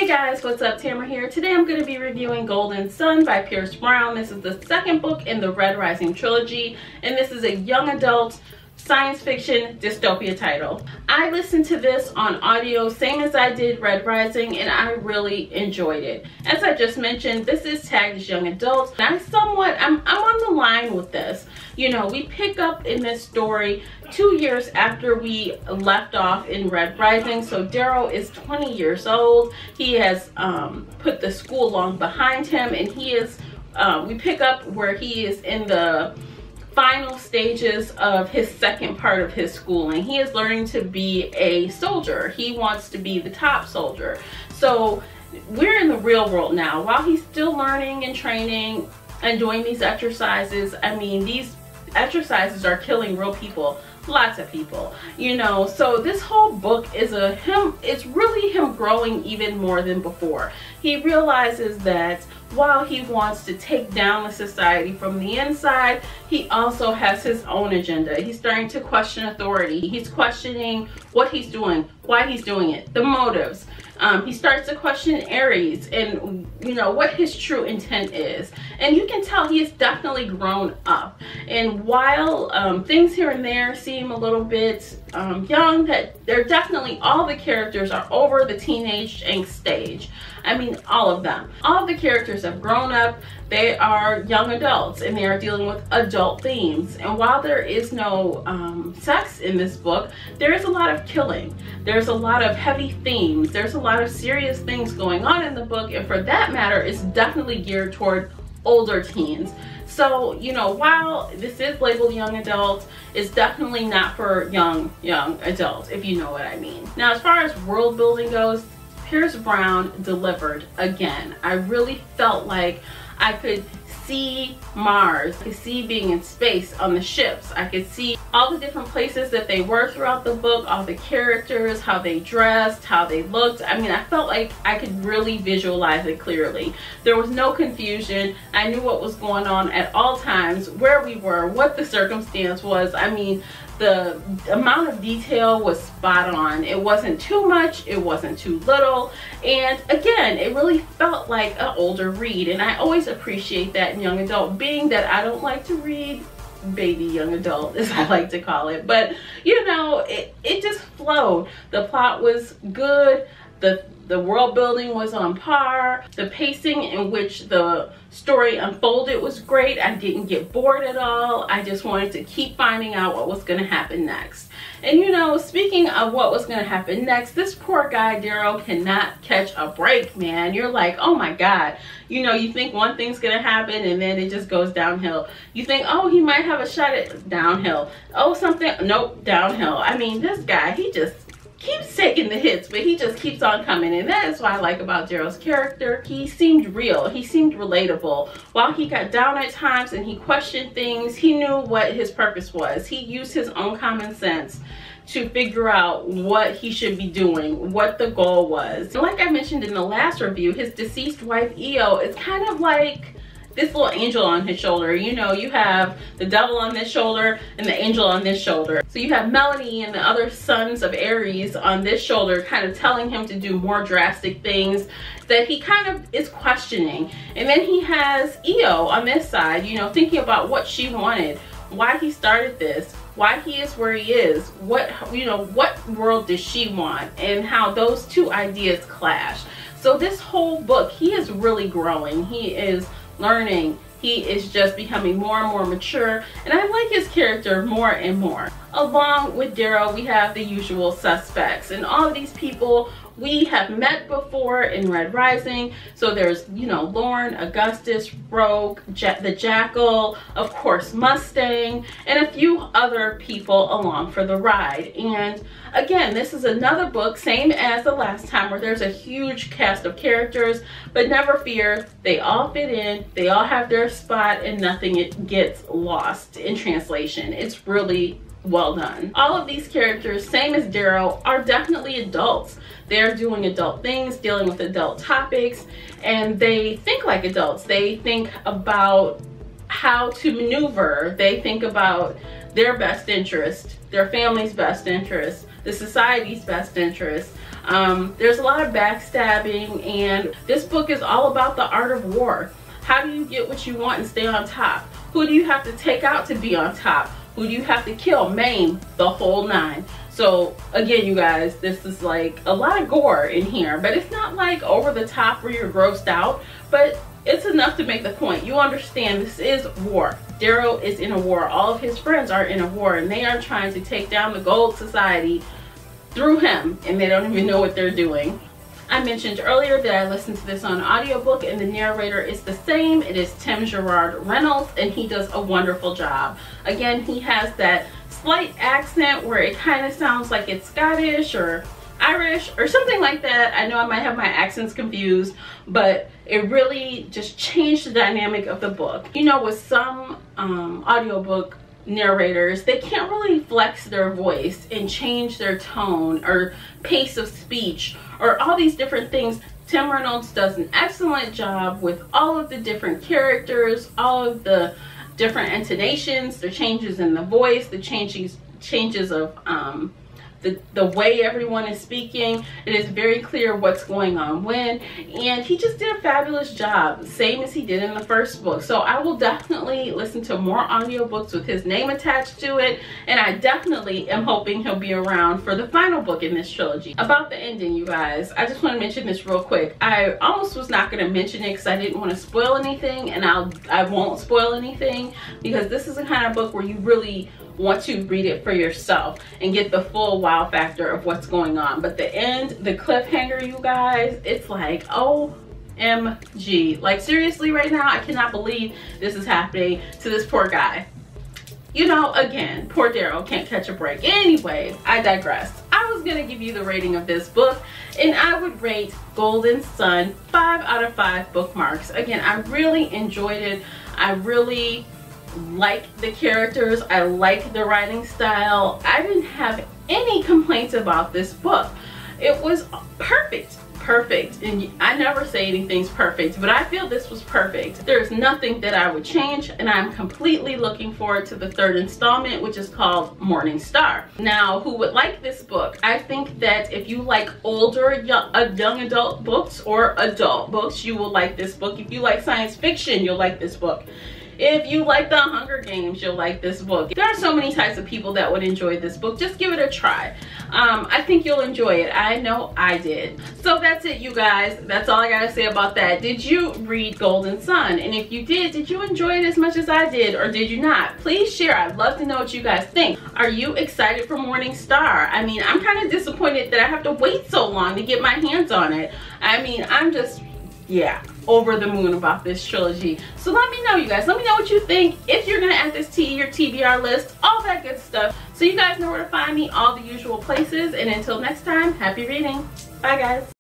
Hey guys, what's up? Tamara here. Today I'm going to be reviewing Golden Sun by Pierce Brown. This is the second book in the Red Rising trilogy, and this is a young adult science fiction dystopia title. I listened to this on audio, same as I did Red Rising, and I really enjoyed it. As I just mentioned, this is tagged as young adult. I'm on the line with this. You know, we pick up in this story 2 years after we left off in Red Rising. So Darrow is 20 years old. He has put the school long behind him, and he is, we pick up where he is in the final stages of his second part of his schooling. He is learning to be a soldier. He wants to be the top soldier. So we're in the real world now. While he's still learning and training and doing these exercises, I mean, these exercises are killing real people, lots of people, you know. So this whole book is it's really him growing even more than before. He realizes that while he wants to take down the society from the inside, he also has his own agenda. He's starting to question authority. He's questioning what he's doing, why he's doing it, the motives. He starts to question Ares and, you know, what his true intent is. And you can tell he has definitely grown up. And while things here and there seem a little bit young, that they're definitely, all the characters are over the teenage angst stage. I mean, all of them. All of the characters have grown up. They are young adults and they are dealing with adult themes. And while there is no sex in this book, there is a lot of killing. There's a lot of heavy themes. There's a lot of serious things going on in the book. And for that matter, it's definitely geared toward older teens. So, you know, while this is labeled young adult, it's definitely not for young adults, if you know what I mean. Now, as far as world building goes, Pierce Brown delivered again. I really felt like I could see Mars. I could see being in space on the ships. I could see all the different places that they were throughout the book, all the characters, how they dressed, how they looked. I mean, I felt like I could really visualize it clearly. There was no confusion. I knew what was going on at all times, where we were, what the circumstance was. I mean, the amount of detail was spot on. It wasn't too much, it wasn't too little, and again, it really felt like an older read, and I always appreciate that in young adult, being that I don't like to read baby young adult, as I like to call it, but you know, it just flowed. The plot was good, the world building was on par, the pacing in which the story unfolded was great. I didn't get bored at all. I just wanted to keep finding out what was going to happen next. And you know, speaking of what was going to happen next, this poor guy Darrow cannot catch a break, man. You're like, oh my god, you know, you think one thing's going to happen and then it just goes downhill. You think, oh, he might have a shot at downhill. Oh, something, nope, downhill. I mean, this guy, he just keeps taking the hits, but he just keeps on coming, and that is what I like about Darrow's character. He seemed real, he seemed relatable. While he got down at times and he questioned things, he knew what his purpose was. He used his own common sense to figure out what he should be doing, what the goal was. And like I mentioned in the last review, his deceased wife Io is kind of like this little angel on his shoulder. You know, you have the devil on this shoulder and the angel on this shoulder. So you have Melanie and the other sons of Ares on this shoulder, kind of telling him to do more drastic things that he kind of is questioning. And then he has Io on this side, you know, thinking about what she wanted, why he started this, why he is where he is, what, you know, what world does she want, and how those two ideas clash. So this whole book, he is really growing. He is learning. He is just becoming more and more mature, and I like his character more and more. Along with Darrow, we have the usual suspects, and all of these people we have met before in Red Rising. So there's, you know, Lorne, Augustus, Rogue, the Jackal, of course Mustang, and a few other people along for the ride. And again, this is another book, same as the last time, where there's a huge cast of characters, but never fear, they all fit in, they all have their spot, and nothing gets lost in translation. It's really well done. All of these characters, same as Darrow, are definitely adults. They're doing adult things, dealing with adult topics, and they think like adults. They think about how to maneuver. They think about their best interest, their family's best interest, the society's best interest. There's a lot of backstabbing, and this book is all about the art of war. How do you get what you want and stay on top? Who do you have to take out to be on top? Who do you have to kill, maim, the whole nine? So again, you guys, this is like a lot of gore in here, but it's not like over the top where you're grossed out, but it's enough to make the point. You understand this is war. Darrow is in a war. All of his friends are in a war, and they are trying to take down the gold society through him, and they don't even know what they're doing. I mentioned earlier that I listened to this on audiobook, and the narrator is the same. It is Tim Gerard Reynolds, and he does a wonderful job. Again, he has that slight accent where it kind of sounds like it's Scottish or Irish or something like that. I know I might have my accents confused, but it really just changed the dynamic of the book. You know, with some audiobook narrators, they can't really flex their voice and change their tone or pace of speech or all these different things. Tim Reynolds does an excellent job with all of the different characters, all of the different intonations, the changes in the voice, the changes of the way everyone is speaking. It is very clear what's going on when, and he just did a fabulous job, same as he did in the first book. So I will definitely listen to more audiobooks with his name attached to it, and I definitely am hoping he'll be around for the final book in this trilogy. About the ending, you guys, I just want to mention this real quick. I almost was not going to mention it because I didn't want to spoil anything, and I won't spoil anything, because this is the kind of book where you really want to read it for yourself and get the full wow factor of what's going on. But the end, the cliffhanger, you guys, it's like OMG. Like, seriously, right now I cannot believe this is happening to this poor guy. You know, again, poor Darrow can't catch a break. Anyways, I digress. I was gonna give you the rating of this book, and I would rate Golden Sun 5 out of 5 bookmarks. Again, I really enjoyed it. I really like the characters. I like the writing style. I didn't have any complaints about this book. It was perfect. And I never say anything's perfect, but I feel this was perfect. There's nothing that I would change, and I'm completely looking forward to the third installment, which is called Morning Star. Now, who would like this book? I think that if you like older young adult books or adult books, you will like this book. If you like science fiction, you'll like this book. If you like the Hunger Games, you'll like this book. There are so many types of people that would enjoy this book. Just give it a try. I think you'll enjoy it. I know I did. So that's it, you guys. That's all I gotta say about that. Did you read Golden Sun? And if you did you enjoy it as much as I did, or did you not? Please share. I'd love to know what you guys think. Are you excited for Morning Star? I mean, I'm kind of disappointed that I have to wait so long to get my hands on it. I mean, I'm just, yeah, over the moon about this trilogy. So let me know, you guys. Let me know what you think, if you're gonna add this to your TBR list, all that good stuff. So you guys know where to find me, all the usual places. And until next time, happy reading. Bye, guys.